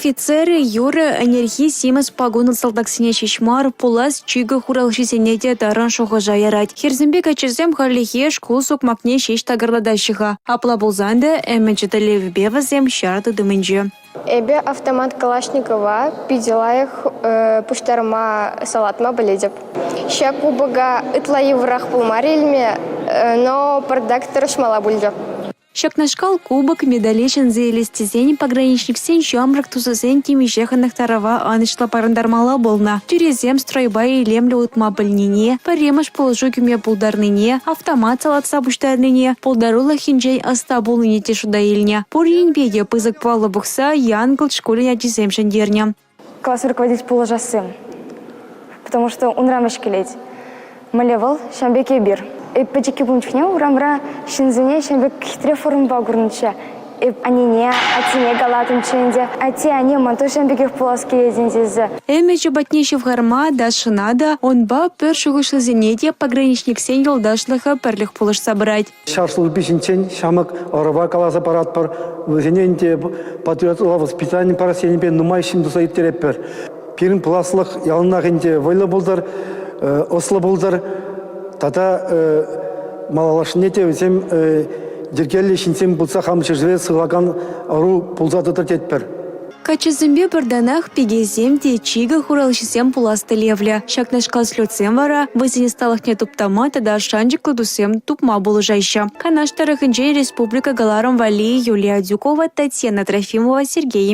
офицеры юры энергии симас погоныл солдаксине шишмар пулас чига хуралшисенеде таран шоғы жайарать. Херзенбек ачырзем харлихе школ сокмакне шеш тагырладащыға. Апла булзанды әмәчетелев бевазем шарды дымынжы. Эбе автомат Калашникова пиделаях пуштарма салатма боледеп. Ща кубага ытлайы враг пулмарильме, но продактор шмала бульдеп. Шакнашкал кубок медалечен зейлестезен пограничник сен шамрак тузазен темишеханных тарава анышла парандармала болна. Тюрезем стройбай лемле утма больнине, паремаш положу кюме пулдарныне, автомат салатса буштарныне, полдарула хинджей астабулыне тешудаильня. Порин беге пызык пала бухса янгл школе ядизем шендерня. Класс руководить положасым, потому что он рамочки леть. Малевал шамбеке бир. И почти помню, урамра шинзуне шамбек хитре форм багурнча. И они не, не галатым ченде, они манто шамбеких полоски единзизе. Эмечу батнещев гарма дашинада, он ба першего шлазенетия пограничник сеньел дашлаха перлих полож собрать. Шарслу писинчен шамак орова каласа парат пар вызененте патриотла воспитание пара сенепен нумайшим дусайт терепер. Пирин пласлых ялнахенте войла болдар, осло болдар. Тата малалашнете өзем дергелли шинсем булса хамчыржве сылаган ару пулзаты тетпер. Качызымбе бірданах пегезем де чига хуралшисем пуласты левля. Шакнашкал слёцем вара, вызене сталах не туптама, тада шанджик кладусем тупма булыжайща. Канаштарах инжей республика Галаром Вали, Юлия Дюкова, Татьяна Трофимова, Сергей